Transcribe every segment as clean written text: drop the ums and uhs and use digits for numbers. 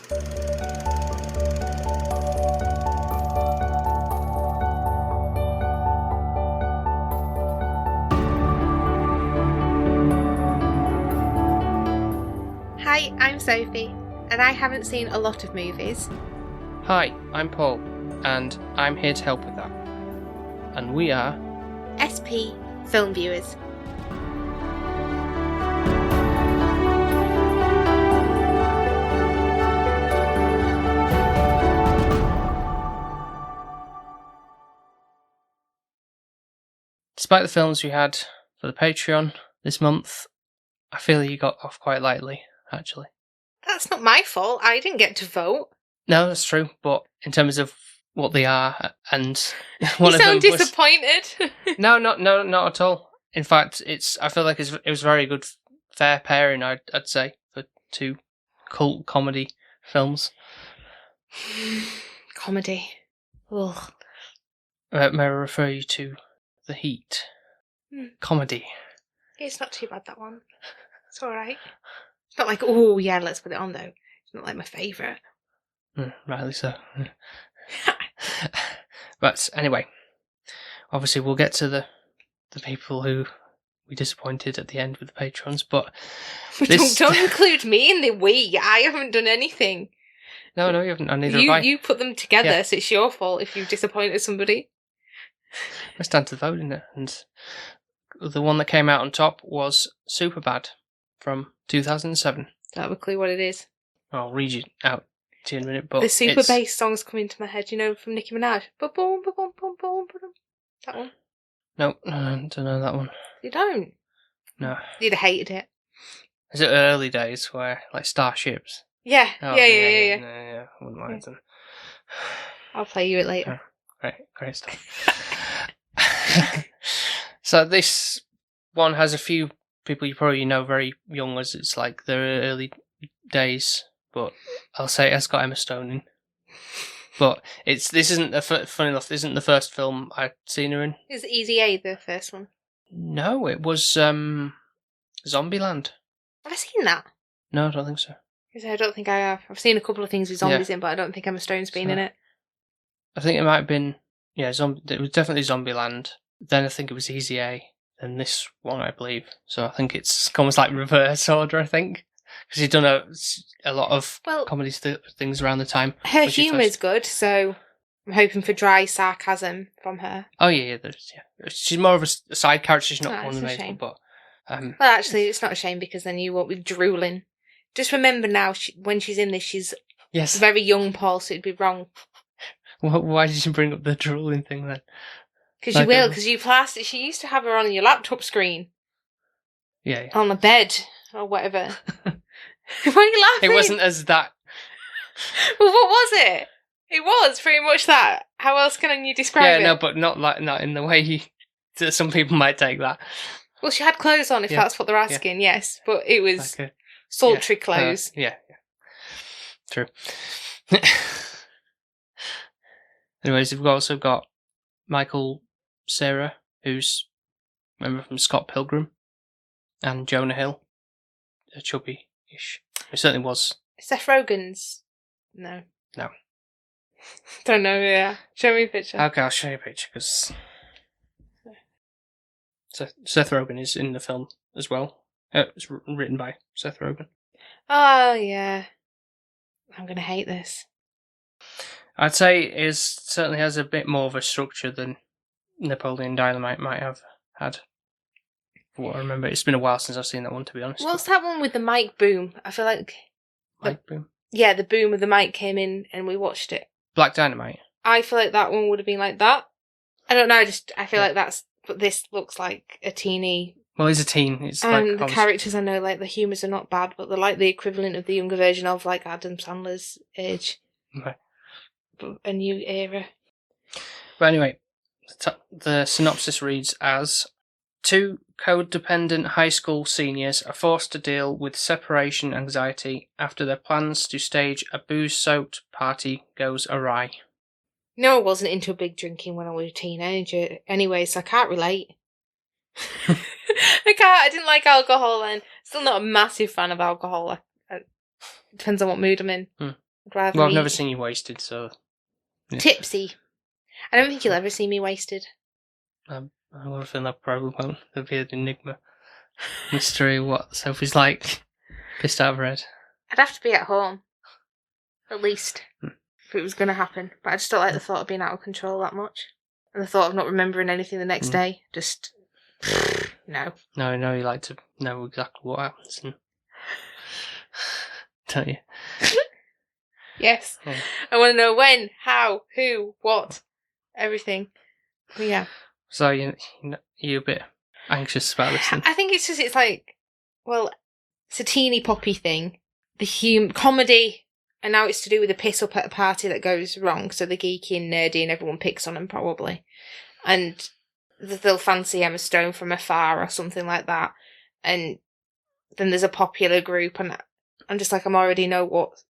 Hi, I'm Sophie, and I haven't seen a lot of movies. Hi, I'm Paul, and I'm here to help with that. And we are SP Film Viewers. Despite the films we had for the Patreon this month, I feel you got off quite lightly, actually. That's not my fault. I didn't get to vote. No, that's true, but in terms of what they are, and one you sound disappointed. No, not at all. In fact, I feel like it was very good, fair pairing, I'd say, for two cult comedy films. Comedy. Ugh. May I refer you to The Heat? Comedy. It's not too bad, that one. It's alright. It's not like, oh yeah, let's put it on though. It's not like my favourite. Rightly so. But anyway, obviously we'll get to the people who we disappointed at the end with the patrons, but don't include me in the we. I haven't done anything. No, you haven't. Neither have I. You put them together, so it's your fault if you've disappointed somebody. Let's stand to the vote, isn't it? And the one that came out on top was Superbad from 2007. Don't have a clue what it is. I'll read you out to you in a minute. But the super bass song's coming to my head, from Nicki Minaj. Ba-boom, ba-boom, ba-boom, ba-boom. That one? No, I don't know that one. You don't? No. You'd have hated it. Is it early days where, like, Starships? Yeah. Oh, yeah. No, I wouldn't mind them. I'll play you it later. Oh, great stuff. So this one has a few people you probably know very young, as it's like their early days, but I'll say it has got Emma Stone in. But funny enough, this isn't the first film I'd seen her in. Is Easy A the first one? No, it was Zombieland. Have I seen that? No, I don't think so. I don't think I have. I've seen a couple of things with zombies in, but I don't think Emma Stone's been in it. I think it might have been, it was definitely Zombieland. Then I think it was Easy A, then this one, I believe. So I think it's almost like reverse order, I think. Because he's done a lot of comedy things around the time. Her humour is good, so I'm hoping for dry sarcasm from her. Oh, yeah. She's more of a side character. She's not one of the main, but... well, actually, it's not a shame, because then you won't be drooling. Just remember now, when she's in this, she's very young, Paul, so it'd be wrong. Why did you bring up the drooling thing then? Because you will, because you plastered. She used to have her on your laptop screen. Yeah. On the bed, or whatever. Why are you laughing? It wasn't as that. Well, what was it? It was pretty much that. How else can you describe it? Yeah, no, but not in the way that some people might take that. Well, she had clothes on, if that's what they're asking, yes. But it was sultry clothes. Yeah. True. Anyways, we've also got Michael Cera, who's remember from Scott Pilgrim, and Jonah Hill, chubby-ish. It certainly was. Seth Rogen's? No. No. Don't know, yeah. Show me a picture. Okay, I'll show you a picture, because Seth Rogen is in the film as well. It's written by Seth Rogen. Oh, yeah. I'm going to hate this. I'd say it certainly has a bit more of a structure than Napoleon Dynamite might have had. For what I remember, it's been a while since I've seen that one, to be honest. What's that one with the mic boom? I feel like... Mic boom? Yeah, the boom of the mic came in and we watched it. Black Dynamite? I feel like that one would have been like that. I don't know, I feel like that's... But this looks like a teeny... Well, he's a teen. It's and the characters, I know, like, the humours are not bad, but they're like the equivalent of the younger version of, like, Adam Sandler's age. Right. A new era. But anyway, the synopsis reads as... Two codependent high school seniors are forced to deal with separation anxiety after their plans to stage a booze-soaked party goes awry. No, I wasn't into big drinking when I was a teenager anyway, so I can't relate. I didn't like alcohol then. Still not a massive fan of alcohol. Depends on what mood I'm in. I I'd rather Well, I've eat. never seen you wasted, so... Yeah. Tipsy. I don't think you'll ever see me wasted. I have a feeling I probably won't. There'll be an enigma. Mystery what Sophie's like. Pissed out of her head. I'd have to be at home. At least. If it was going to happen. But I just don't like the thought of being out of control that much. And the thought of not remembering anything the next day. Just... No. No, you like to know exactly what happens. And... Don't you? Yes. Yeah. I want to know when, how, who, what, everything. But yeah. So you're a bit anxious about this then? I think it's just, it's like, well, it's a teeny poppy thing. The comedy, and now it's to do with a piss up at a party that goes wrong, so the geeky and nerdy and everyone picks on them probably. And they'll fancy Emma Stone from afar or something like that. And then there's a popular group, and I'm just like, I already know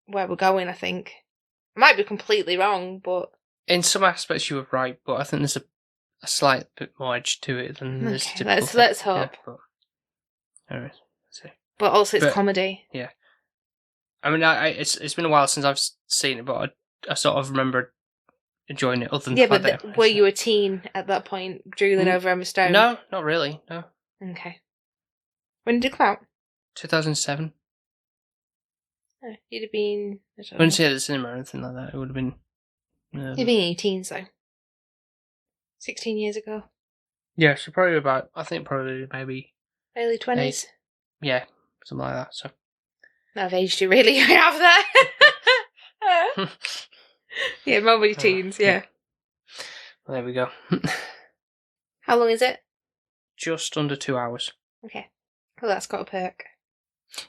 where we're going, I think. I might be completely wrong, but... In some aspects you were right, but I think there's a slight bit more edge to it than this typical thing. Let's hope. Yeah, but... Anyway, see. But also it's comedy. Yeah. I mean, it's been a while since I've seen it, but I sort of remember enjoying it other than the fact that... Were you a teen at that point, drooling over Emma Stone? No, not really, no. Okay. When did it come out? 2007. Oh, you'd have been... I wouldn't see it at the cinema or anything like that. It would have been... You'd have been 18, so... 16 years ago. Yeah, so probably about... I think probably maybe... Early 20s? Yeah, something like that, so... I've aged you really, I have that. Yeah, maybe teens, yeah. Well, there we go. How long is it? Just under 2 hours. Okay. Well, that's got a perk.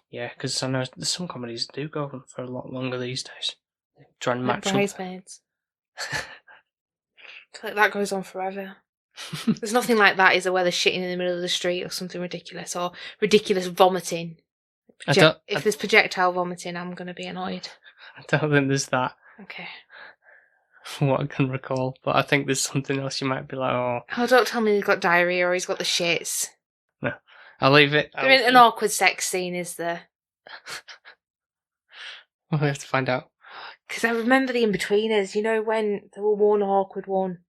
Yeah, because I know some comedies do go on for a lot longer these days. They try and Like match Bridesmaids. I feel like that goes on forever. There's nothing like that, is there, where they're shitting in the middle of the street or something ridiculous, or ridiculous vomiting. If there's projectile vomiting, I'm going to be annoyed. I don't think there's that. Okay. From what I can recall, but I think there's something else you might be like, oh, don't tell me he's got diarrhea or he's got the shits. No, I'll leave it. There isn't an awkward sex scene, is there? We'll have to find out. Because I remember the In-Betweeners, you know, when there were one awkward one,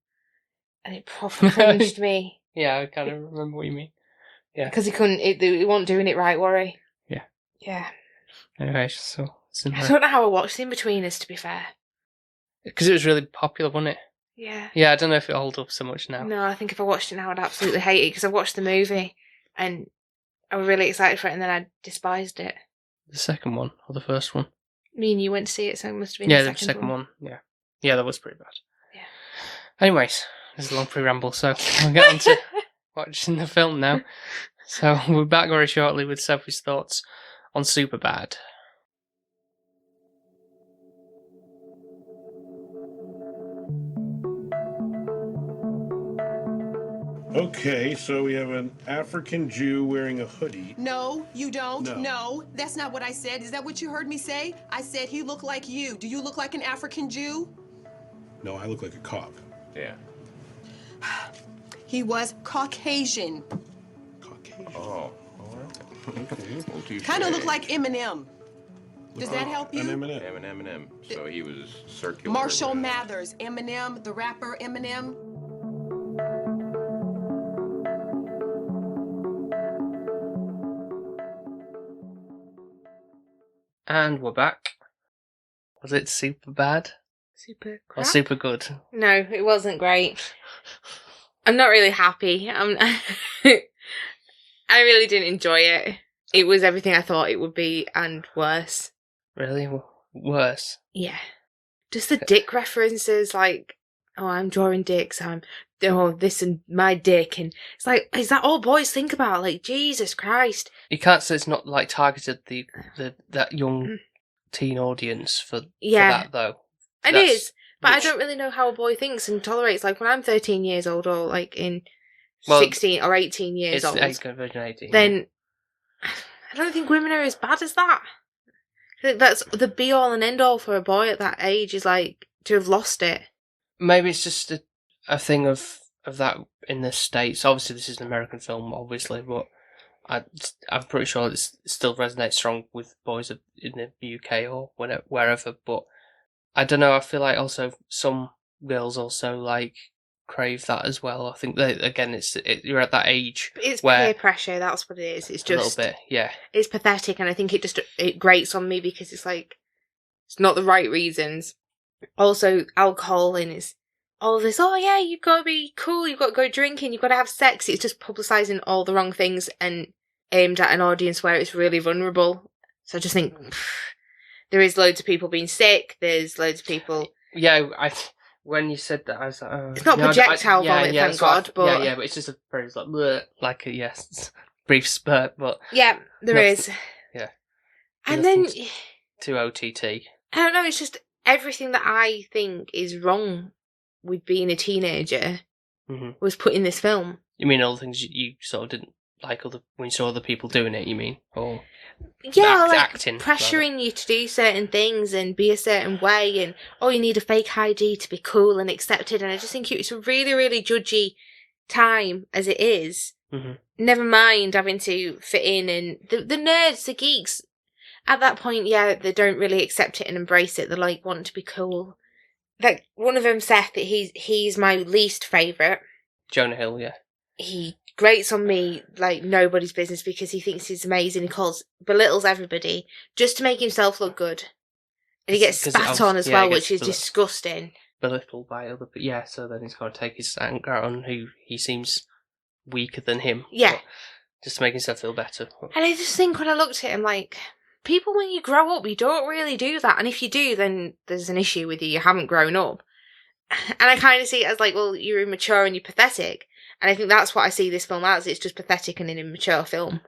and it properly cringed me. Yeah, I kind of remember what you mean. Yeah. Because he wasn't doing it right, were he? Yeah. Yeah. Anyway, so... I don't know how I watched the In-Betweeners, to be fair. Because it was really popular, wasn't it? Yeah. Yeah, I don't know if it holds up so much now. No, I think if I watched it now, I'd absolutely hate it, because I watched the movie, and I was really excited for it, and then I despised it. The second one, or the first one? Me and you went to see it, so it must have been the second one. Yeah. Yeah, that was pretty bad. Yeah. Anyways, this is a long pre-ramble, so we'll get on to watching the film now. So we'll be back very shortly with Sophie's thoughts on Superbad. Okay, so we have an African Jew wearing a hoodie. No, you don't. No, that's not what I said. Is that what you heard me say? I said he looked like you. Do you look like an African Jew? No, I look like a cop. Yeah. He was Caucasian. Caucasian. Oh. Okay. Kind of looked like Eminem. Does that help you? An Eminem. Eminem. So he was circular. Marshall Mathers, Eminem, the rapper Eminem. And we're back. Was it super bad? Super Or crap? super good? No, it wasn't great. I'm not really happy. I really didn't enjoy it. It was everything I thought it would be and worse. Really? Worse? Yeah. Just the dick references, like, oh, I'm drawing dicks, this and my dick, and it's like, is that all boys think about? Like, Jesus Christ. You can't say it's not like targeted that young teen audience for that though. It is, but I don't really know how a boy thinks and tolerates. Like when I'm 13 years old, or like in 16 or 18 years old, it's conversion 18. Then I don't think women are as bad as that. I think that's the be all and end all for a boy at that age, is like to have lost it. Maybe it's just a thing of that in the States. Obviously, this is an American film, obviously, but I'm pretty sure it still resonates strong with boys in the UK or wherever. But I don't know. I feel like also some girls also like crave that as well. I think that again, you're at that age. It's where peer pressure. That's what it is. It's a little just bit, yeah. It's pathetic, and I think it grates on me because it's like it's not the right reasons. Also, alcohol and is all this. Oh yeah, you've got to be cool. You've got to go drinking. You've got to have sex. It's just publicising all the wrong things and aimed at an audience where it's really vulnerable. So I just think there is loads of people being sick. There's loads of people. Yeah, when you said that, I was like, oh, it's not projectile vomit, thank God. But but it's just a very like a yes, brief spurt, but yeah, there is. Yeah, and then to OTT. I don't know. It's just everything that I think is wrong with being a teenager was put in this film. You mean all the things you sort of didn't like when you saw other people doing it? You mean, or acting, pressuring rather. You to do certain things and be a certain way, and you need a fake ID to be cool and accepted. And I just think it's a really, really judgy time as it is. Never mind having to fit in, and the nerds, the geeks. At that point, they don't really accept it and embrace it. They want to be cool. Like one of them, Seth, he's my least favourite. Jonah Hill, yeah. He grates on me like nobody's business because he thinks he's amazing. He belittles everybody just to make himself look good, and he gets spat on as well, which is disgusting. Belittled by other people, yeah. So then he's got to take his anger out on who he seems weaker than him. Yeah, just to make himself feel better. And I just think when I looked at him, like, people when you grow up, you don't really do that, and if you do, then there's an issue with you. You haven't grown up, and I kind of see it as like, well, you're immature and you're pathetic. And I think that's what I see this film as. It's just pathetic and an immature film.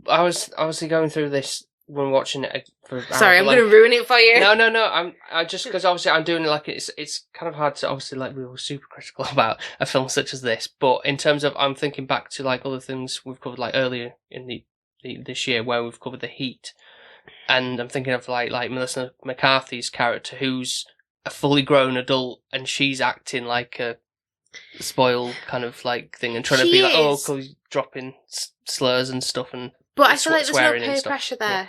I was obviously going through this when watching it. Sorry, I'm going to ruin it for you. No. I just because obviously I'm doing it like it's kind of hard to obviously like we were super critical about a film such as this. But in terms of I'm thinking back to like other things we've covered like earlier in this year where we've covered The Heat, and I'm thinking of like Melissa McCarthy's character who's a fully grown adult and she's acting like a spoiled kind of like thing and trying to be like, cause dropping slurs and stuff but I feel like there's no peer pressure there. Yeah.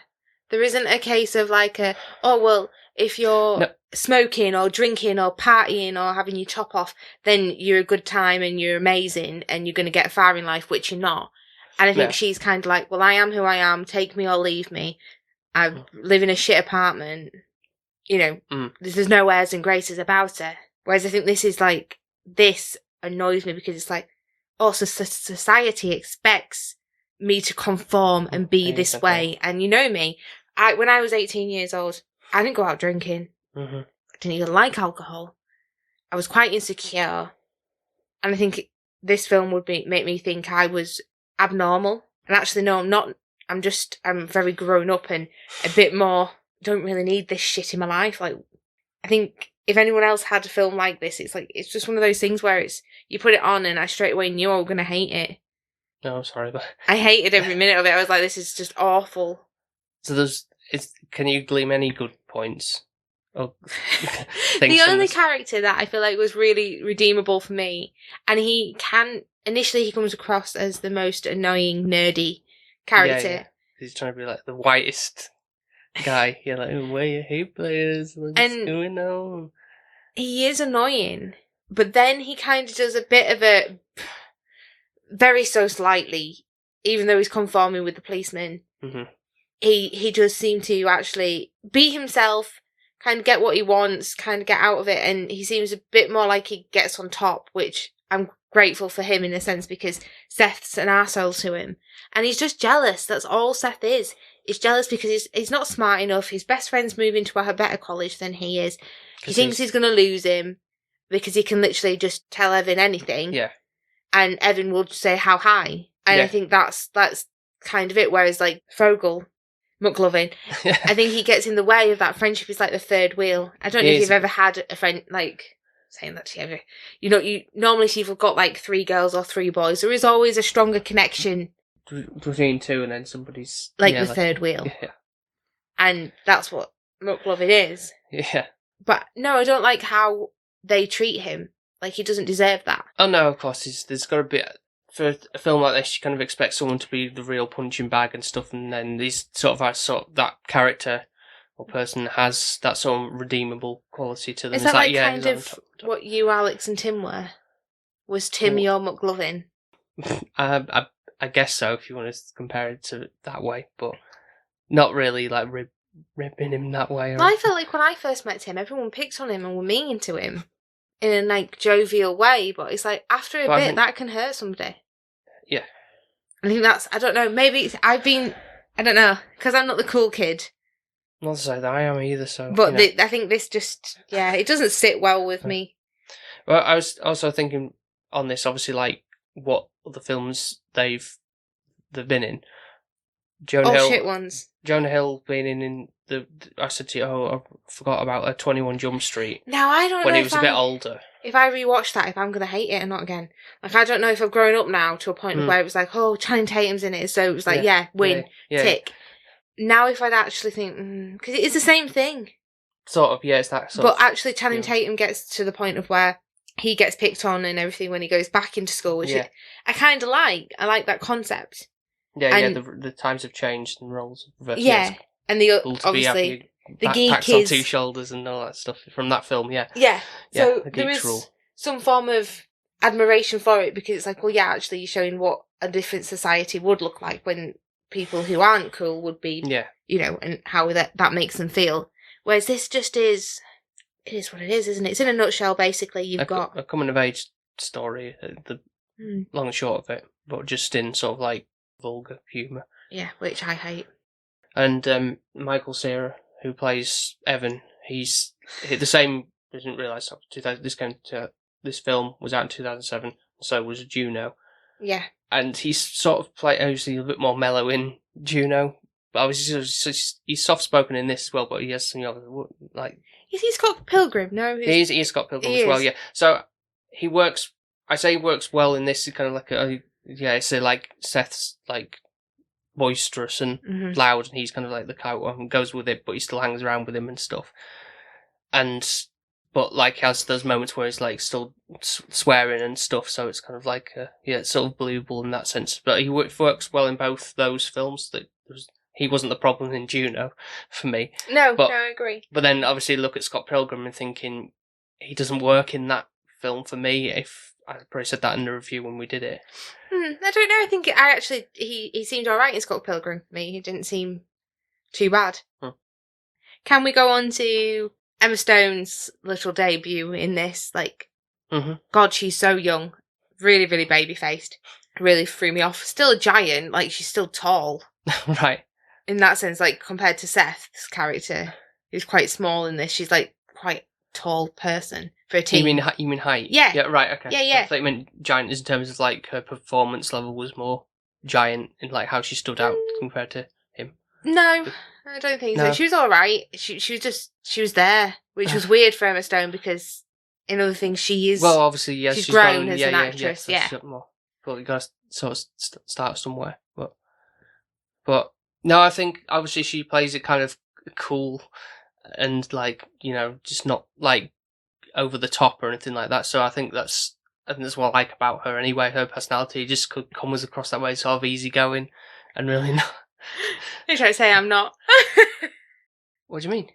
There isn't a case of like if you're smoking or drinking or partying or having your top off, then you're a good time and you're amazing and you're going to get far in life, which you're not. And I think she's kind of like, well, I am who I am, take me or leave me. I live in a shit apartment. There's no airs and graces about her. Whereas I think this is like, this annoys me because it's like, society expects me to conform and be this way. And you know me, when I was 18 years old, I didn't go out drinking. I didn't even like alcohol. I was quite insecure. And I think this film would make me think I was abnormal. And actually, no, I'm not. I'm very grown up and a bit more, don't really need this shit in my life. Like, I think if anyone else had a film like this, it's just one of those things where you put it on and I straight away knew I was going to hate it. No, I'm sorry, but I hated every minute of it. I was like, this is just awful. So can you glean any good points? The only character that I feel like was really redeemable for me, and initially he comes across as the most annoying, nerdy character. Yeah. He's trying to be like the whitest guy. You're like, where your hate players? What's going on? He is annoying, but then he kind of does a bit of a very so slightly, even though he's conforming with the policeman. He does seem to actually be himself, kind of get what he wants, kind of get out of it, and he seems a bit more like he gets on top, which I'm grateful for him in a sense because Seth's an arsehole to him. And he's just jealous. That's all Seth is. He's jealous because he's not smart enough. His best friend's moving to a better college than he is. He thinks he's going to lose him because he can literally just tell Evan anything. Yeah. And Evan will just say, how high? And I think that's kind of it. Whereas like McLovin, I think he gets in the way of that friendship. He's like the third wheel. I don't know if you've ever had a friend like saying that to you ever. You normally if you've got like 3 girls or 3 boys, there is always a stronger connection between 2 and then somebody's like the third wheel. Yeah. And that's what McLovin is. Yeah. But no, I don't like how they treat him. Like he doesn't deserve that. Oh no, of course there's got to be for a film like this, you kind of expect someone to be the real punching bag and stuff, and then these that character or person has that sort of redeemable quality to them. Is It's that like yeah, kind of what you, Alex, and Tim were? Was Tim your McLovin? I guess so, if you want to compare it to it that way, but not really like ripping him that way. I felt like when I first met Tim, everyone picked on him and were mean to him in a like jovial way, but it's like after a bit that can hurt somebody. Yeah. I think that's, I don't know, maybe I don't know, because I'm not the cool kid. Not to say that I am either, so. But I think this just, it doesn't sit well with me. Well, I was also thinking on this, obviously, like, what other films they've been in. Jonah Hill, shit ones. Jonah Hill being in I said to you, I forgot about 21 Jump Street. Now, I don't know when he was a bit older. If I rewatch that, if I'm going to hate it or not again. Like, I don't know if I've grown up now to a point where it was like, oh, Channing Tatum's in it, so it was like, win, tick. Now, if I'd actually think, because it is the same thing. Sort of, yeah, it's that sort of. But actually, Channing Tatum gets to the point of where he gets picked on and everything when he goes back into school, which I kind of like. I like that concept. Yeah, and, the times have changed and roles have reversed. Yeah, and obviously the geek is on two shoulders and all that stuff from that film. Yeah, so there is some form of admiration for it because it's like, well, yeah, actually, you're showing what a different society would look like when people who aren't cool would be. Yeah, you know, and how that makes them feel. Whereas this just is. It is what it is, isn't it? It's in a nutshell. Basically, you've got a coming of age story, the long and short of it, but just in sort of like vulgar humour. Yeah, which I hate. And Michael Cera, who plays Evan, he's the same. Didn't realise this film was out in 2007, so was Juno. Yeah. And he's sort of obviously a bit more mellow in Juno, but obviously he's soft spoken in this as well. But he has some like. Is he Scott Pilgrim? No, he's Scott Pilgrim as well. Yeah, so he works. I say he works well in this. Kind of like it's like Seth's like boisterous and loud, and he's kind of like the cow and goes with it, but he still hangs around with him and stuff. But like has those moments where he's like still swearing and stuff, so it's kind of like it's sort of believable in that sense. But he works well in both those films. He wasn't the problem in Juno for me. No, I agree. But then obviously look at Scott Pilgrim and thinking he doesn't work in that film for me. If I probably said that in the review when we did it. I don't know. I think he seemed alright in Scott Pilgrim for me. He didn't seem too bad. Can we go on to Emma Stone's little debut in this? Like, God, she's so young. Really, really baby-faced. Really threw me off. Still a giant. Like, she's still tall. Right. In that sense, like, compared to Seth's character, who's quite small in this, she's, like, quite a tall person for a teen. You mean height? Yeah. Yeah, right, okay. Yeah. I thought you meant giant in terms of, like, her performance level was more giant in, like, how she stood out compared to him. No, I don't think so. She was alright. She was there, which was weird for Emma Stone because in other things she is... Well, obviously, yes. She's grown as an actress, More. But you got to sort of start somewhere, But no, I think obviously she plays it kind of cool and like, you know, just not like over the top or anything like that. So I think that's what I like about her anyway. Her personality just comes across that way, sort of easygoing and really not. You're trying to say I'm not. What do you mean?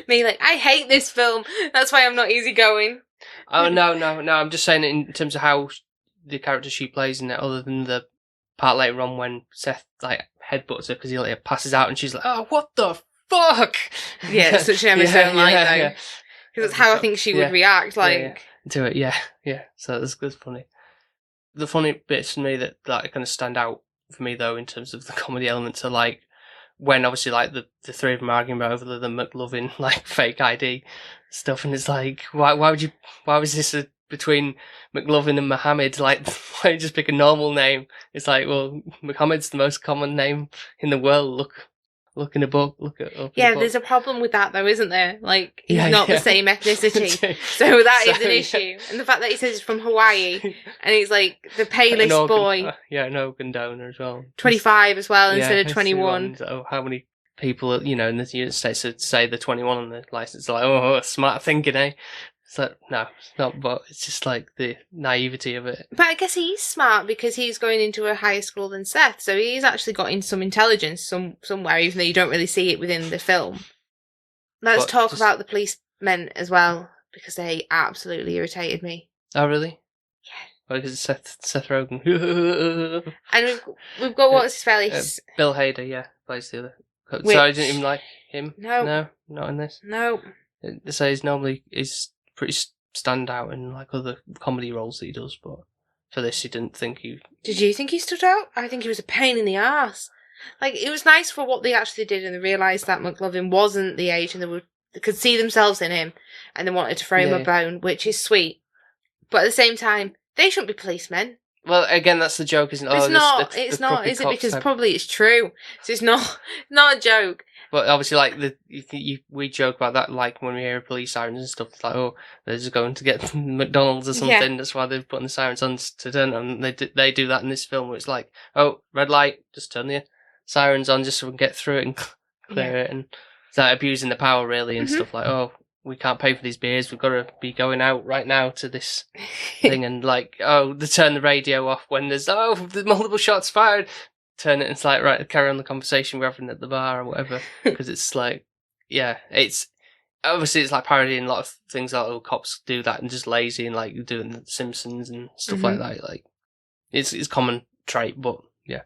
Me, like, I hate this film. That's why I'm not easygoing. Oh, no. I'm just saying it in terms of how the character she plays in it, other than the part later on when Seth like headbutts her because he like passes out and she's like, oh, what the fuck? Yeah, it's such an Emma Stone line though. Because that's how I think she would react, like to it. Yeah. So that's funny. The funny bits for me that kind of stand out for me though in terms of the comedy elements are like when obviously like the three of them are arguing about over the McLovin like fake ID stuff, and it's like why was this between McLovin and Mohammed, like, why don't you just pick a normal name? It's like, well, Mohammed's the most common name in the world. Look in the book. There's a problem with that, though, isn't there? Like, he's not the same ethnicity. So that is an issue. And the fact that he says he's from Hawaii, and he's like the palest boy. An organ donor as well. 25 as well, instead of 21. So how many people, in the United States would say the 21 on the license? Like, oh, smart thinking, eh? It's like, no, it's not, but it's just like the naivety of it. But I guess he's smart because he's going into a higher school than Seth, so he's actually got in some intelligence somewhere, even though you don't really see it within the film. Let's talk about the policemen as well, because they absolutely irritated me. Oh, really? Yeah. Well, because it's Seth Rogen. And we've got, what's his face? Bill Hader, yeah, plays the other. Which... So I didn't even like him? No, not in this? No. So he's pretty stand out in like other comedy roles that he does, but for this he didn't think he... Did you think he stood out? I think he was a pain in the arse. Like, it was nice for what they actually did, and they realised that McLovin wasn't the age, and they could see themselves in him, and they wanted to throw him a bone, which is sweet. But at the same time, they shouldn't be policemen. Well, again, that's the joke, isn't it? It's not, is it? Because probably it's true. So it's not a joke. But obviously, like, we joke about that, like, when we hear police sirens and stuff, it's like, oh, they're just going to get McDonald's or something, Yeah. That's why they're putting the sirens on to turn on. They do that in this film, where it's like, oh, red light, just turn the sirens on just so we can get through it and clear it. And it's like abusing the power, really, and stuff like, oh, we can't pay for these beers, we've got to be going out right now to this thing, and like, oh, they turn the radio off when there's multiple shots fired, turn it, and it's like, right, carry on the conversation we're having at the bar or whatever, because it's like, yeah, it's, obviously it's like parodying a lot of things, like, oh, cops do that and just lazy, and like doing the Simpsons and stuff like that, like, it's common trait, but yeah,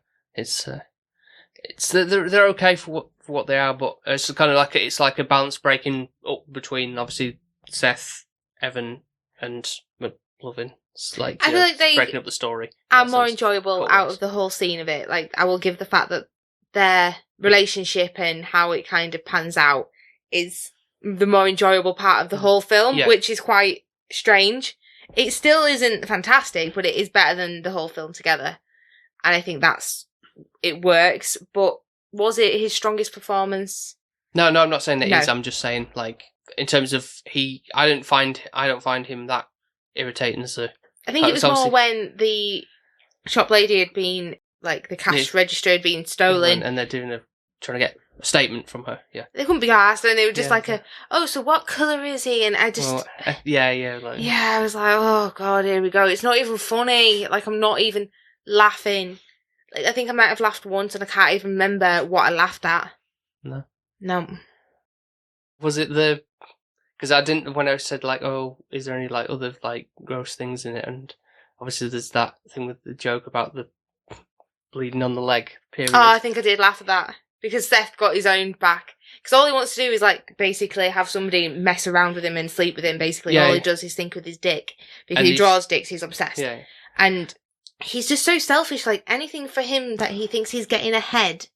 they're okay for what they are, but it's kind of like it's like a balance breaking up between obviously Seth, Evan, and McLovin. It's like, I feel like they breaking up the story. are more enjoyable out of the whole scene of it. Like, I will give the fact that their relationship and how it kind of pans out is the more enjoyable part of the whole film, which is quite strange. It still isn't fantastic, but it is better than the whole film together, and I think it works. But was it his strongest performance? No, I'm not saying that it is. I'm just saying, like, in terms of I don't find him that irritating as a... I think it was more when the shop lady had been, like, the cash register had been stolen. And they're trying to get a statement from her, yeah. They couldn't be asked, and they were just so what colour is he? And I just... Like, I was like, oh, God, here we go. It's not even funny. Like, I'm not even laughing. Like, I think I might have laughed once, and I can't even remember what I laughed at. No. Was it because I didn't, when I said, like, oh, is there any, like, other, like, gross things in it? And obviously there's that thing with the joke about the bleeding on the leg period. Oh, I think I did laugh at that, because Seth got his own back. Because all he wants to do is, like, basically have somebody mess around with him and sleep with him, basically. All he does is think with his dick. Because he draws dicks, he's obsessed. Yeah. And he's just so selfish. Like, anything for him that he thinks he's getting ahead,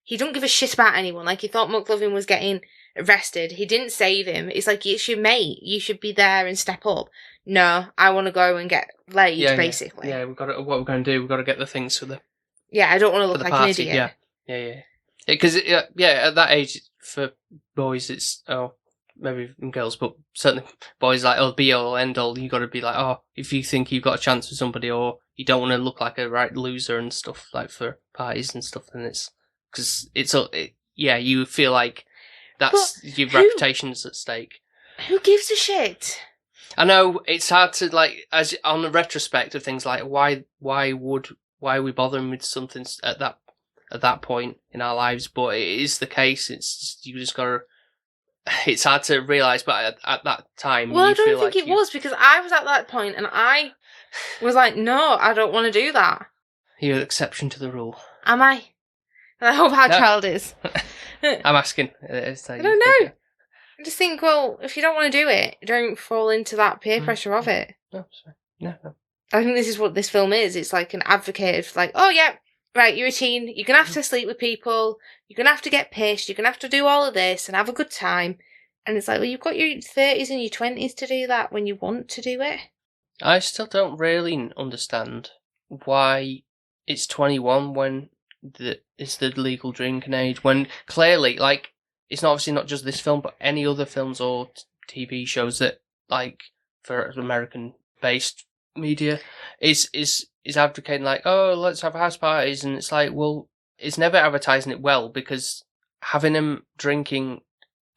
he don't give a shit about anyone. Like, he thought McLovin was getting arrested. He didn't save him. It's like, it's your mate. You should be there and step up. No, I want to go and get laid, basically. Yeah, what we're going to do, we've got to get the things for the... Yeah, I don't want to look like an idiot. Yeah. Because, at that age, for boys, it's... Oh, maybe girls, but certainly boys, like, oh, be all, end all. You got to be like, oh, if you think you've got a chance with somebody, or you don't want to look like a right loser and stuff, like for parties and stuff, then it's because you feel like that's your reputation's at stake. Who gives a shit? I know it's hard to, like, as on the retrospect of things, like, why are we bothering with something at that point in our lives? But it is the case. You just gotta. It's hard to realise, but at that time, I don't think it was, because I was at that point and I was like, no, I don't want to do that. You're an exception to the rule. Am I? I hope our child is. I'm asking. I don't know. I just think, well, if you don't want to do it, don't fall into that peer pressure of it. No, sorry. No. I think this is what this film is. It's like an advocate of, like, oh yeah, right, you're a teen, you're going to have to sleep with people, you're going to have to get pissed, you're going to have to do all of this and have a good time. And it's like, well, you've got your 30s and your 20s to do that when you want to do it. I still don't really understand why it's 21 when it's the legal drinking age, when clearly, like, it's obviously not just this film, but any other films or TV shows that, like, for American-based media, is advocating, like, oh, let's have house parties, and it's like, well, it's never advertising it well, because having them drinking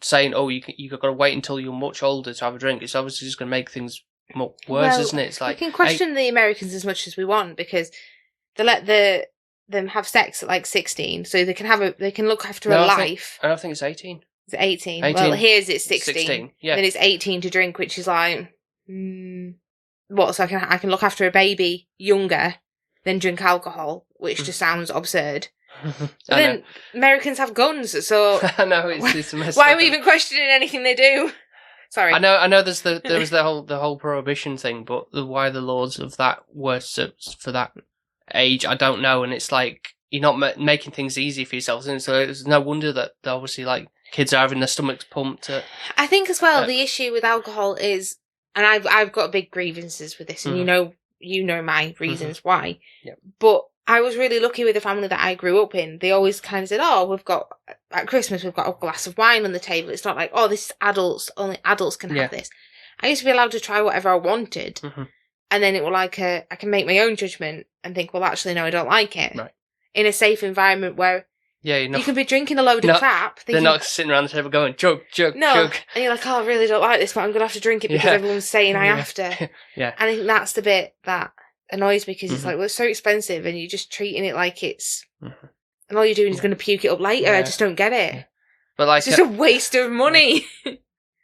saying, "Oh, you got to wait until you're much older to have a drink." It's obviously just going to make things more worse, isn't it? It's like we can question the Americans as much as we want because they let them have sex at like 16, so they can look after a life. I don't think it's 18. It's 18. 18. Well, here's it's 16. 16, yeah. Then it's 18 to drink, which is like, what? So I can look after a baby younger than drink alcohol, which just sounds absurd. But then Americans have guns, so I know it's a mess. Why are we even questioning anything they do? Sorry. I know. There was the whole prohibition thing, but why the laws of that were for that age, I don't know. And it's like you're not making things easy for yourselves, and so it's no wonder that obviously like kids are having their stomachs pumped. I think as well the issue with alcohol is, and I've got big grievances with this, and you know my reasons why. Yep. But I was really lucky with the family that I grew up in. They always kind of said, "Oh, at Christmas we've got a glass of wine on the table." It's not like, "Oh, this is adults, only adults can have this." I used to be allowed to try whatever I wanted, and then it was like I can make my own judgment and think, "Well, actually, no, I don't like it." Right. In a safe environment where you can be drinking a load of crap. They're not sitting around the table going chug. And you're like, "Oh, I really don't like this, but I'm gonna have to drink it because everyone's saying I have to." Yeah. And I think that's the bit that annoys me because it's like, well, it's so expensive and you're just treating it like it's, and all you're doing is going to puke it up later. I just don't get it. But like, it's just a waste of money.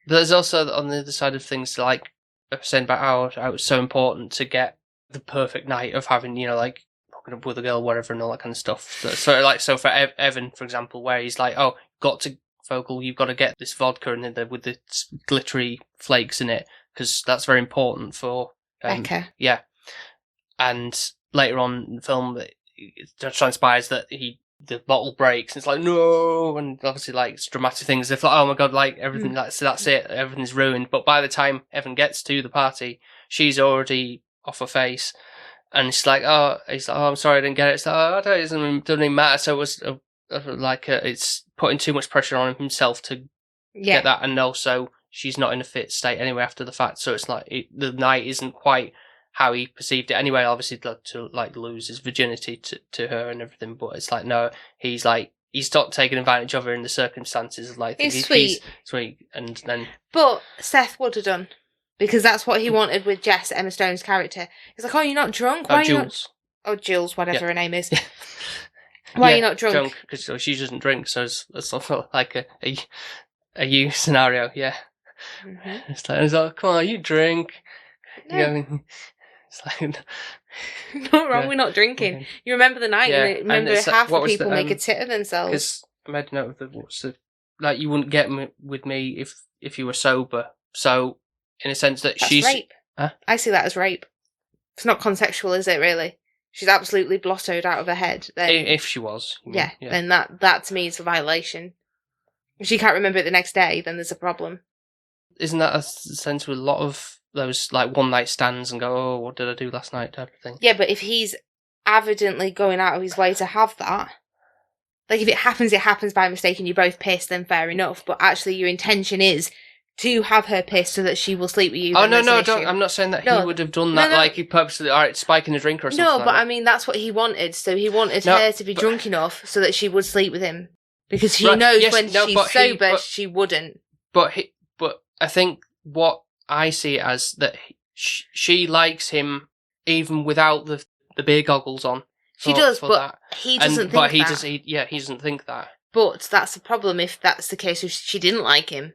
There's also on the other side of things, like I was saying about how it was so important to get the perfect night of having, like hooking up with a girl, whatever, and all that kind of stuff. So for Evan, for example, where he's like, "Oh, you've got to get this vodka and with the glittery flakes in it because that's very important for Becca." Yeah. And later on in the film, it transpires that the bottle breaks, and it's like, no, and obviously like it's dramatic things. They're like, oh my god, like everything, that's it, everything's ruined. But by the time Evan gets to the party, she's already off her face, and he's like, oh, I'm sorry, I didn't get it. It's like, oh, it doesn't even matter. So it was it's putting too much pressure on himself to get that, and also she's not in a fit state anyway after the fact. So it's like the night isn't quite how he perceived it anyway. Obviously to like lose his virginity to her and everything, but it's like, no, he's not taking advantage of her in the circumstances. Like it's sweet, and then. But Seth would have done because that's what he wanted with Jess, Emma Stone's character. He's like, "Oh, you're not drunk? Why Jules? Jules, whatever her name is. Why are you not drunk? Because she doesn't drink, so it's sort of like a you scenario. Yeah, it's like, come on, you drink. No. It's like, not wrong. We're not drinking. You remember the night? And remember half the people make a tit of themselves. Because I made a note of like you wouldn't get with me if you were sober. So in a sense that that's she's rape. Huh? I see that as rape. It's not consensual, is it? Really? She's absolutely blottoed out of her head. Then if she was, then that to me is a violation. If she can't remember it the next day, then there's a problem. Isn't that a sense with a lot of those like one night stands and go, "Oh, what did I do last night?" type of thing? Yeah, but if he's evidently going out of his way to have that, like if it happens by mistake and you're both pissed, then fair enough. But actually, your intention is to have her pissed so that she will sleep with you. Oh no, I'm not saying that he would have done that. Like he purposely, all right, spiking a drink or something. No, but I mean that's what he wanted. So he wanted her to be drunk enough so that she would sleep with him because he knows when she's sober she wouldn't. But I think what I see it as that she likes him even without the beer goggles on. She does, but he doesn't think that. He doesn't think that. But that's the problem if that's the case. If she didn't like him,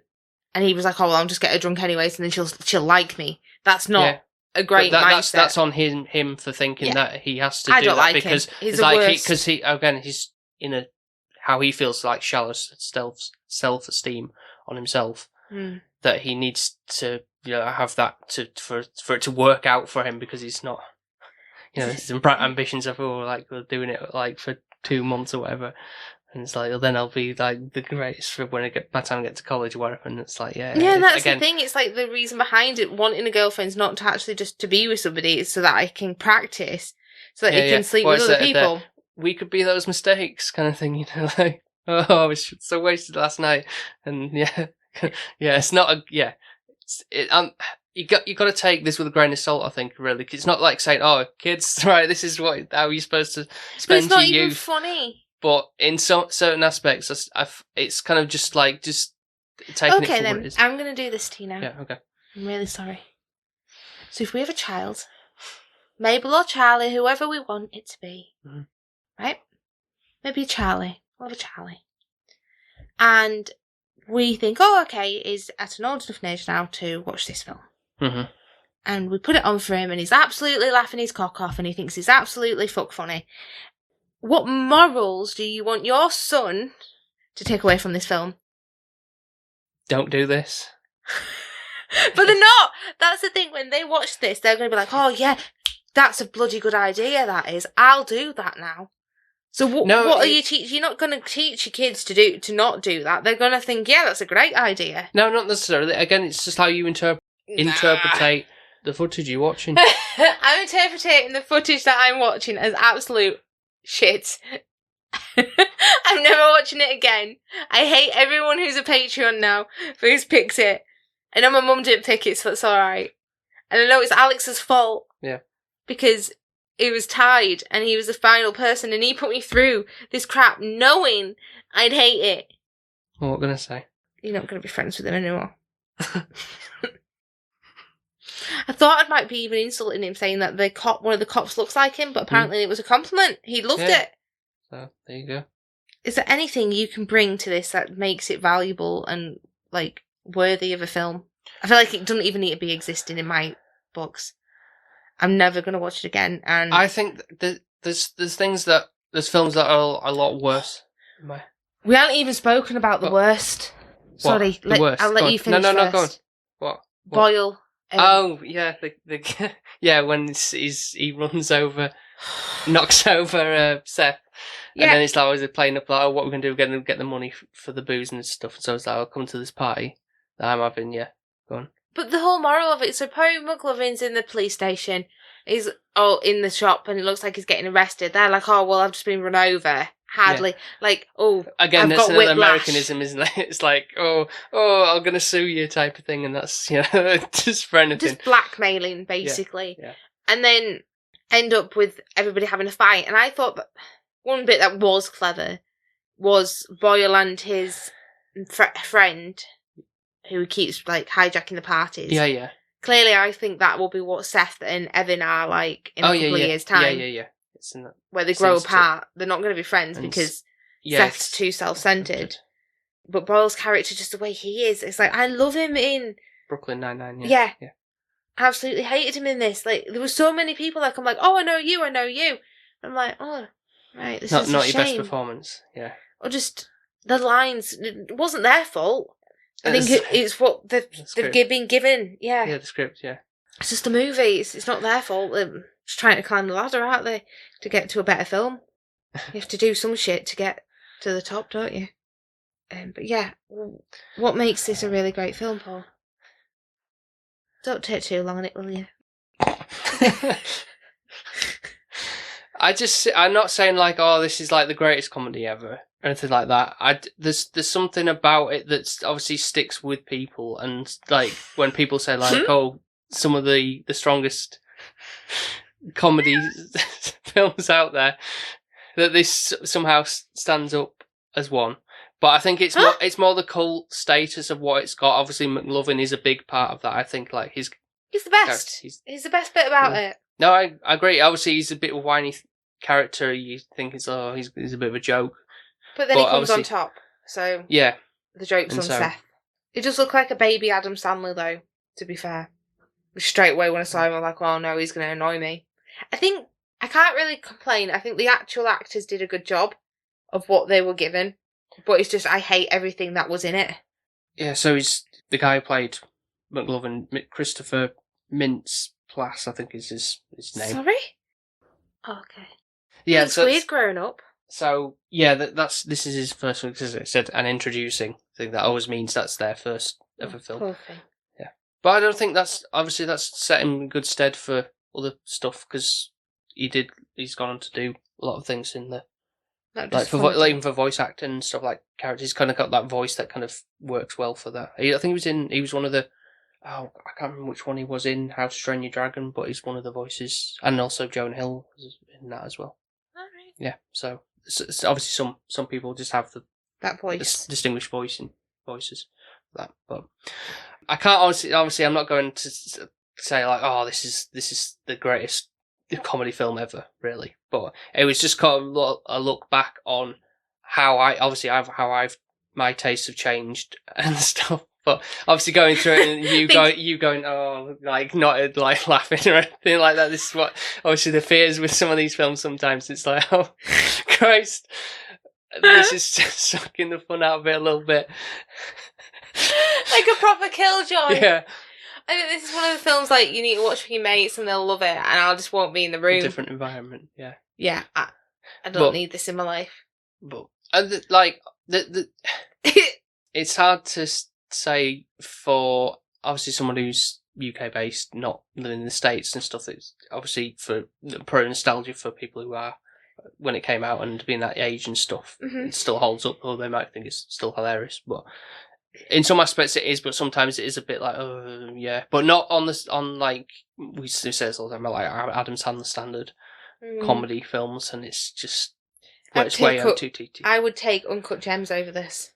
and he was like, "Oh, well, I'll just get her drunk anyways, and then she'll like me." That's not a great mindset. That's on him for thinking that he has to do don't that like because him. He's it's like because he's in a how he feels like shallow self-esteem on himself that he needs to have that for it to work out for him because he's not his ambitions of we're doing it like for 2 months or whatever. And it's like, well, then I'll be like the greatest for when by the time I get to college or whatever. And it's like, that's the thing. It's like the reason behind it. Wanting a girlfriend's not to actually just to be with somebody. It's so that I can practice, so that I can sleep with other people. We could be those mistakes, kind of thing. Like, oh, I was so wasted last night, and it's not you got to take this with a grain of salt. I think really, 'cause it's not like saying, "Oh, kids, right, this is how you're supposed to spend your youth." But it's not even funny. But in certain aspects, it's kind of just taking it Okay, for then. what it is. I'm going to do this to you now. Yeah, okay. I'm really sorry. So if we have a child, Mabel or Charlie, whoever we want it to be, right? Maybe Charlie. We'll have a Charlie. And we think, okay, he's at an old enough age now to watch this film. Mm-hmm. And we put it on for him, and he's absolutely laughing his cock off, and he thinks he's absolutely fuck funny. What morals do you want your son to take away from this film? Don't do this. But they're not. That's the thing. When they watch this, they're going to be like, oh, yeah, that's a bloody good idea, that is. I'll do that now. So what are you teaching? You're not going to teach your kids to not do that. They're going to think, yeah, that's a great idea. No, not necessarily. Again, it's just how you interpret the footage you're watching. I'm interpreting the footage that I'm watching as absolute shit. I'm never watching it again. I hate everyone who's a Patreon now who's picked it. I know my mum didn't pick it, so that's alright. And I know it's Alex's fault. Yeah. Because it was tied and he was the final person and he put me through this crap knowing I'd hate it. Well, what can I say? You're not going to be friends with him anymore. I thought I might be even insulting him saying that one of the cops looks like him, but apparently it was a compliment. He loved it. So, there you go. Is there anything you can bring to this that makes it valuable and, like, worthy of a film? I feel like it doesn't even need to be existing in my books. I'm never going to watch it again. And I think there's films that are a lot worse. We haven't even spoken about the worst. Sorry, the worst. I'll let you finish No, first. go on. What? Boyle. Oh yeah, when he runs over, knocks over Seth, and then it's like, is it playing up like, oh, what we're gonna do? We're gonna get the money for the booze and stuff. So it's like, I'll come to this party that I'm having. Yeah, go on. But the whole moral of it, so Poe McLovin's in the police station, he's in the shop, and it looks like he's getting arrested. They're like, oh, well, I've just been run over. Hardly. Like, oh, again, I've that's got another whiplash. Americanism, isn't it? It's like, oh, I'm going to sue you type of thing, and that's, just for anything. Just blackmailing, basically. Yeah. And then end up with everybody having a fight. And I thought that one bit that was clever was Boyle and his friend, who keeps, like, hijacking the parties. Yeah. Clearly, I think that will be what Seth and Evan are like in a couple of years' time. Yeah. It's in that. Where they grow apart. They're not going to be friends because Seth's too self-centered. But Boyle's character, just the way he is, it's like, I love him in Brooklyn Nine-Nine, yeah. I absolutely hated him in this. Like, there were so many people like, I'm like, oh, I know you. I'm like, oh, right, this is a not shame. your best performance, yeah. Or just the lines, it wasn't their fault. I think it's what they've been given, yeah. Yeah, the script, yeah. It's just a movie. It's not their fault. They're just trying to climb the ladder, aren't they? To get to a better film. You have to do some shit to get to the top, don't you? But yeah, what makes this a really great film, Paul? Don't take too long on it, will you? I'm not saying like, oh, this is like the greatest comedy ever, or anything like that. There's something about it that's obviously sticks with people, and like when people say like, oh, some of the strongest comedy films out there, that this somehow stands up as one. But I think it's more the cult status of what it's got. Obviously, McLovin is a big part of that. I think like he's the best. He's the best bit about it. No, I agree. Obviously, he's a bit of a whiny character. You think he's a bit of a joke, but then he comes on top. So yeah, the joke's on Seth. He does look like a baby Adam Sandler, though. To be fair, straight away when I saw him, I'm like, oh no, he's going to annoy me. I think I can't really complain. I think the actual actors did a good job of what they were given, but it's just I hate everything that was in it. Yeah, so he's the guy who played McLovin, Christopher Mintz-Plasse, I think is his name. Sorry? Oh, okay. Yeah, it's weird growing up. So yeah, this is his first one, because it said an introducing thing. That always means that's their first ever film. Cool thing. Yeah, but I don't think that's set him in good stead for other stuff, because he's gone on to do a lot of things in the even for voice acting and stuff, like characters. He's kind of got that voice that kind of works well for that. I think he was one of the. Oh, I can't remember which one he was in, How to Train Your Dragon, but he's one of the voices, and also Jonah Hill was in that as well. Alright. Yeah, so it's obviously some people just have that voice, distinguished voices. that. But I can't obviously I'm not going to say like, oh, this is the greatest comedy film ever, really. But it was just kind of a look back on how my tastes have changed and stuff. But obviously going through it and you going, oh, like not like laughing or anything like that. This is what obviously the fears with some of these films. Sometimes it's like, oh, Christ, this is just sucking the fun out of it a little bit. Like a proper killjoy. Yeah. I think this is one of the films like you need to watch with your mates and they'll love it, and I just won't be in the room. A different environment, yeah. Yeah, I don't need this in my life. But it's hard to say for obviously someone who's UK based, not living in the States and stuff. It's obviously for pro nostalgia for people who are when it came out and being that age and stuff. Mm-hmm. It still holds up, or they might think it's still hilarious, but. In some aspects it is, but sometimes it is a bit like, oh, yeah. But not on like, we say this all the time, like Adam Sandler standard comedy films, and it's just, well, it's way OTT. I would take Uncut Gems over this.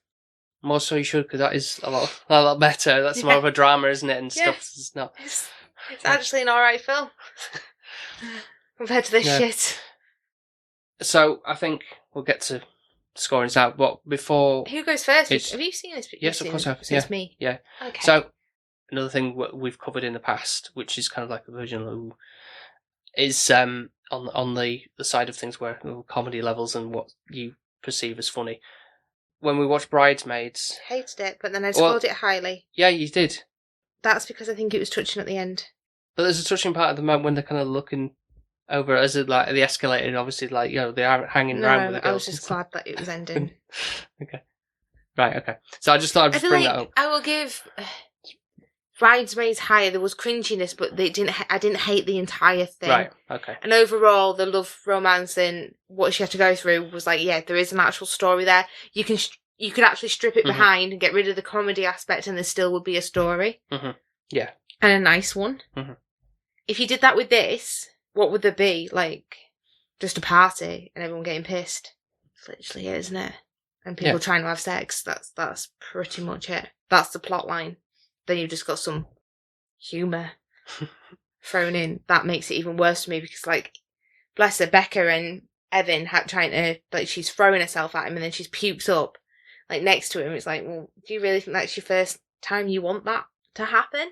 More so you should, because that is a lot better. That's more of a drama, isn't it, and stuff. It's not. It's actually an alright film. Compared to this shit. So, I think we'll get to scoring's out, but before... Who goes first? Have you seen this? Yes, of course I have. It's me. Yeah. Okay. So, another thing we've covered in the past, which is kind of like a version of... is on the side of things where comedy levels and what you perceive as funny. When we watched Bridesmaids... Hated it, but then I scored it highly. Yeah, you did. That's because I think it was touching at the end. But there's a touching part at the moment when they're kind of looking... over as it, like the escalator, and obviously like they are hanging around with the girls. I was just glad that it was ending. Okay, right, okay. So I just thought I'd just bring that up. I will give Bridesmaids higher. There was cringiness, but I didn't hate the entire thing. Right, okay. And overall, the love romance and what she had to go through was like, yeah, there is an actual story there. You could actually strip it behind and get rid of the comedy aspect, and there still would be a story. Mm-hmm. Yeah, and a nice one. Mm-hmm. If you did that with this. What would there be? Like, just a party and everyone getting pissed? It's literally it, isn't it? And people trying to have sex. That's pretty much it. That's the plot line. Then you've just got some humour thrown in. That makes it even worse for me because, like, bless her, Becca and Evan trying to, like, she's throwing herself at him and then she's pukes up, like, next to him. It's like, well, do you really think that's your first time you want that to happen?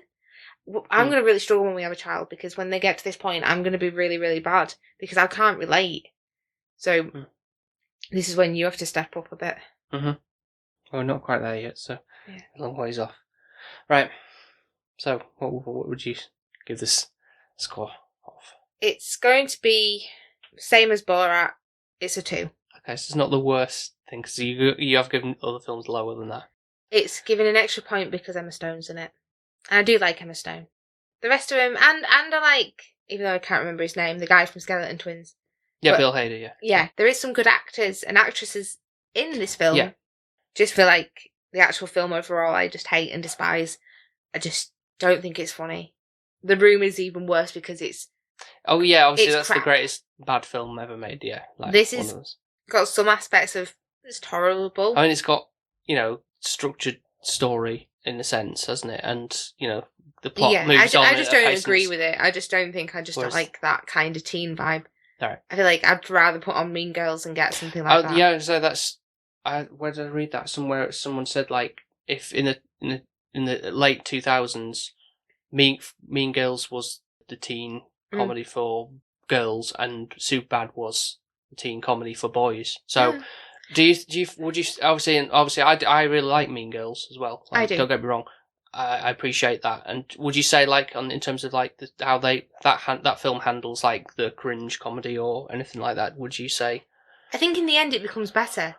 I'm going to really struggle when we have a child because when they get to this point, I'm going to be really, really bad because I can't relate. So this is when you have to step up a bit. Mm-hmm. Well, not quite there yet, so a long ways off. Right. So what would you give this score of? It's going to be same as Borat. It's a 2. Okay, so it's not the worst thing because you have given other films lower than that. It's given an extra point because Emma Stone's in it. And I do like Emma Stone. The rest of him, and I like, even though I can't remember his name, the guy from Skeleton Twins. Yeah, but, Bill Hader, yeah. Yeah, there is some good actors and actresses in this film. Yeah. Just for, like, the actual film overall, I just hate and despise. I just don't think it's funny. The Room is even worse because it's... Oh, yeah, obviously that's crap. the greatest bad film ever made, yeah. Like, this is got some aspects of... It's tolerable. I mean, it's got, structured story in a sense, hasn't it? And, the plot moves on. I just don't agree with it. I just don't think don't like that kind of teen vibe. Right. I feel like I'd rather put on Mean Girls and get something like that. Yeah, so that's... where did I read that? Somewhere someone said, like, if in the late 2000s, Mean Girls was the teen comedy for girls and Superbad was the teen comedy for boys. So... Would you obviously I really like Mean Girls as well. Like, I do. Don't get me wrong, I appreciate that. And would you say like in terms of like how that film handles like the cringe comedy or anything like that? Would you say? I think in the end it becomes better.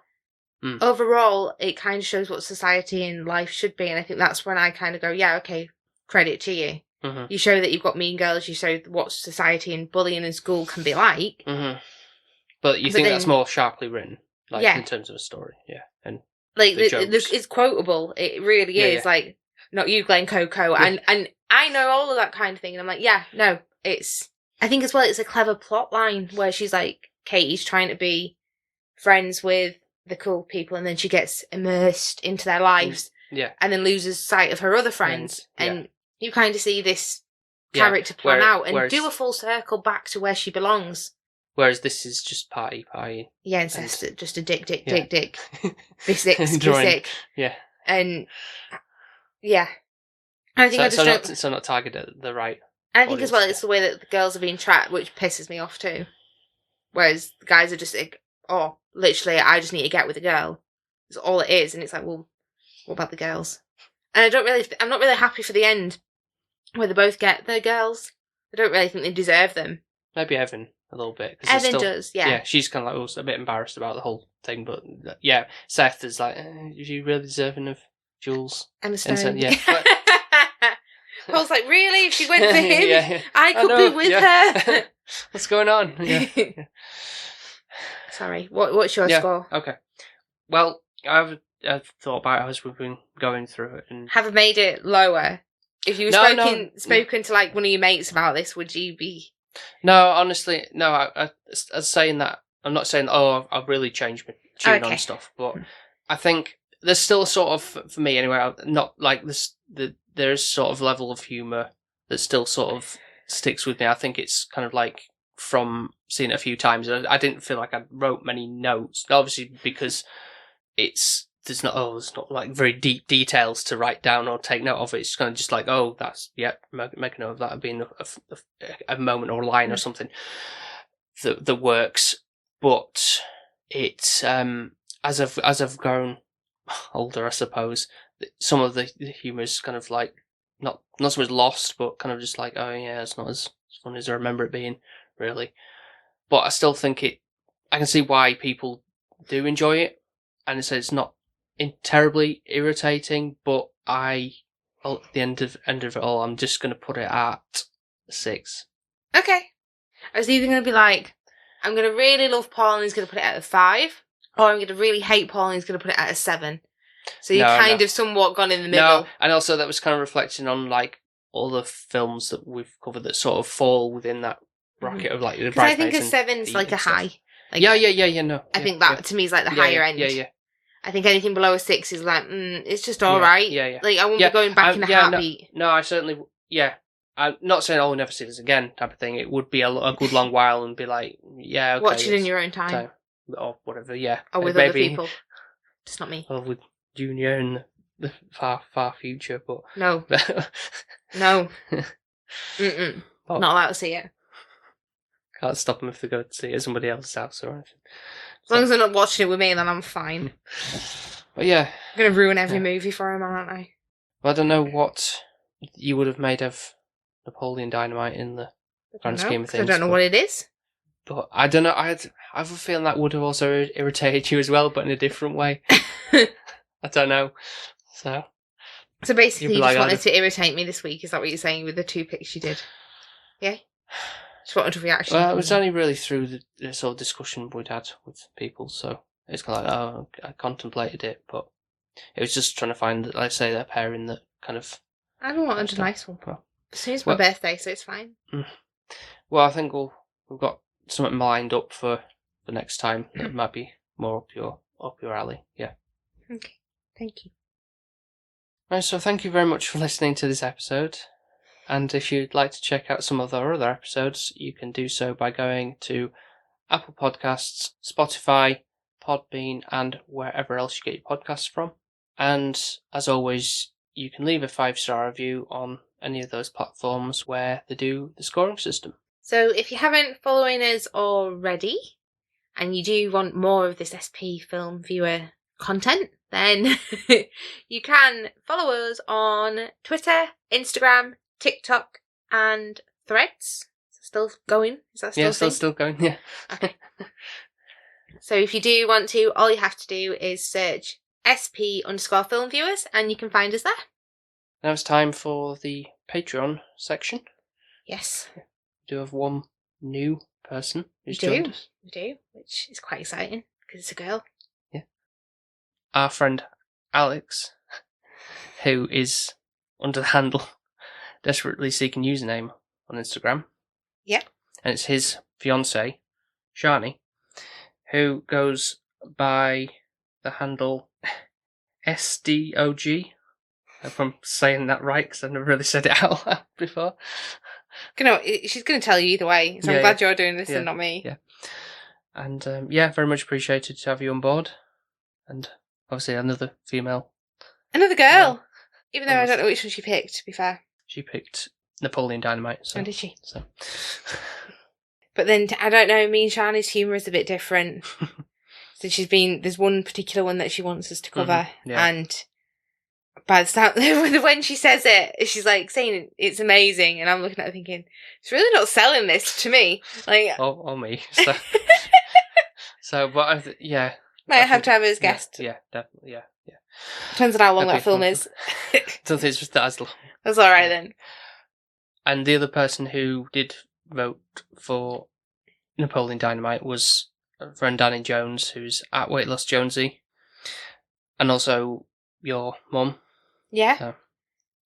Overall, it kind of shows what society and life should be, and I think that's when I kind of go, yeah, okay, credit to you. Mm-hmm. You show that you've got Mean Girls. You show what society and bullying in school can be like. Mm-hmm. But you think that's more sharply written? Like, in terms of a story, and like it's quotable. It really is. Yeah. Like, not you, Glenn Coco, and I know all of that kind of thing. And I'm like, it's. I think as well, it's a clever plot line where she's like, Katie's trying to be friends with the cool people, and then she gets immersed into their lives, Yeah. and then loses sight of her other friends. Yeah. And you kind of see this Yeah, character plan out and whereas- do a full circle back to where she belongs. Whereas this is just party. Yeah, incest, just a dick. Yeah. Be Drawing. sick. Yeah. And, yeah. I think I just don't... So not targeted at the right. I think as well audience, it's the way that the girls are being trapped, which pisses me off too. Whereas the guys are just like, oh, literally, I just need to get with a girl. That's all it is. And it's like, well, what about the girls? And I'm not really happy for the end, where they both get their girls. I don't really think they deserve them. Maybe Evan a little bit. 'Cause Evan does, yeah. Yeah, she's kind of like also a bit embarrassed about the whole thing, but yeah, Seth is like, is you really deserving of Jules? Emma Stone. And so, yeah. I was like, really? If she went for him, Yeah. I could know, be with yeah. her. What's going on? Yeah. Sorry, what's your score? Okay. Well, I've thought about it as we've been going through it, and Have I made it lower? If you were spoken to like one of your mates about this, would you be? no, honestly, no. I was saying that I'm not saying I've really changed my tune Okay. on stuff, but I think there's still sort of, for me anyway, not like this. There's sort of level of humour that still sort of sticks with me. I think it's kind of like from seeing it a few times. I didn't feel like I wrote many notes, obviously because there's not like very deep details to write down or take note of. It's kind of just like, oh, that's make a note of that being a moment or a line or something that works. But it's as I've grown older, I suppose, some of the humour is kind of like not so much lost, but kind of just like, oh yeah, it's not as fun as I remember it being, really. But I still think I can see why people do enjoy it, and it's not terribly irritating, but at the end of it all, I'm just going to put it at 6. Okay. I was either going to be like, I'm going to really love Paul and he's going to put it at a 5, or I'm going to really hate Paul and he's going to put it at a 7. So you've kind of somewhat gone in the middle. No, and also that was kind of reflecting on like all the films that we've covered that sort of fall within that bracket of like the Because I think a Bridesmaids and 7's like a stuff. high. Like, Yeah. No, I think that to me is like the higher end. Yeah. I think anything below a 6 is like, it's just all right. Yeah. Like I won't be going back in a heartbeat. No, I certainly. Yeah, I'm not saying I'll never see this again type of thing. It would be a good long while and be like, yeah, okay, watch it in your own time. Or whatever. Yeah, or with maybe, other people. Just not me. Or with Junior in the far future, but no. No. Mm-mm. But not allowed to see it. Can't stop them if they go to see it at somebody else's house or anything. As long as they're not watching it with me, then I'm fine. But yeah. I'm going to ruin every movie for him, aren't I? Well, I don't know what you would have made of Napoleon Dynamite in the grand scheme of things. I don't know what it is. But I don't know. I have a feeling that would have also irritated you as well, but in a different way. I don't know. So basically, you just wanted to irritate me this week. Is that what you're saying with the 2 picks you did? Yeah? Just wanted a reaction. Well, it was only really through the sort of discussion we'd had with people, so it's kind of like, oh, I contemplated it, but it was just trying to find, like I say, that pairing that kind of... I don't want a nice one. Well, soon it's my birthday, so it's fine. Well, I think we've got something lined up for the next time that might be more up your alley. Yeah. Okay. Thank you. Right, so thank you very much for listening to this episode. And if you'd like to check out some of our other episodes, you can do so by going to Apple Podcasts, Spotify, Podbean, and wherever else you get your podcasts from. And as always, you can leave a 5-star review on any of those platforms where they do the scoring system. So if you haven't following us already, and you do want more of this SP Film Viewer content, then you can follow us on Twitter, Instagram, TikTok, and Threads. Is it still going? Is that still still going, yeah. Okay. So if you do want to, all you have to do is search SP_Film Viewers and you can find us there. Now it's time for the Patreon section. Yes. We do have one new person who's joined us. We do, which is quite exciting because it's a girl. Yeah. Our friend Alex, who is under the handle Desperately Seeking Username on Instagram. Yeah. And it's his fiancée, Shani, who goes by the handle SDOG If I'm saying that right, because I've never really said it out loud before. She's going to tell you either way, so Yeah, I'm glad you're doing this yeah, and not me. Yeah. And very much appreciated to have you on board. And obviously another female. Another girl! Even though I Almost. don't know which one she picked, to be fair. She picked Napoleon Dynamite. So, Oh, did she? So. But then, I don't know, me and Shani's humour is a bit different. So there's one particular one that she wants us to cover, and by the time, when she says it, she's like saying it's amazing, and I'm looking at her thinking, she's really not selling this to me. Like, or me. So, but might have to have her as guest. Yeah, definitely. Yeah. Depends on how long that film is. Don't think it's just that as long. That's all right then. And the other person who did vote for Napoleon Dynamite was friend Danny Jones, who's at Weight Loss Jonesy, and also your mum. Yeah. So.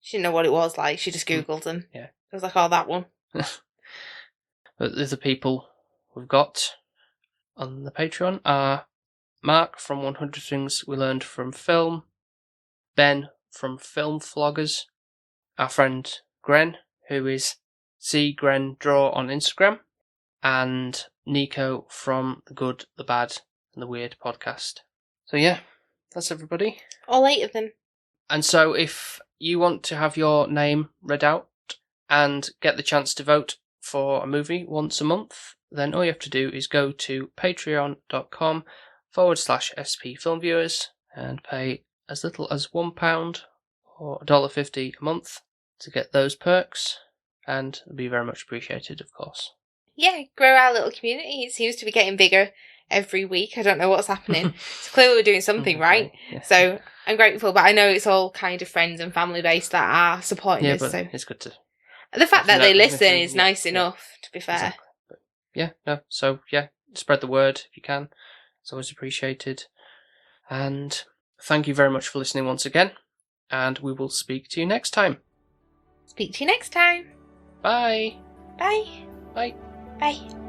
She didn't know what it was like. She just Googled them. Yeah. I was like, oh, that one. But the other people we've got on the Patreon are Mark from 100 Things We Learned from Film, Ben from Film Vloggers, our friend Gren, who is CGrenDraw on Instagram, and Nico from The Good, The Bad, and The Weird podcast. So yeah, that's everybody. All 8 of them. And so if you want to have your name read out and get the chance to vote for a movie once a month, then all you have to do is go to patreon.com/SP Filmviewers and pay as little as £1 or $1.50 a month to get those perks, and it'll be very much appreciated, of course. Yeah, grow our little community. It seems to be getting bigger every week. I don't know what's happening. It's clearly we're doing something right. Yeah. So I'm grateful, but I know it's all kind of friends and family based that are supporting us. But so it's good to... The fact that they listen is nice enough, to be fair. Exactly. But spread the word if you can. It's always appreciated. And thank you very much for listening once again. And we will speak to you next time. Speak to you next time. Bye. Bye. Bye. Bye.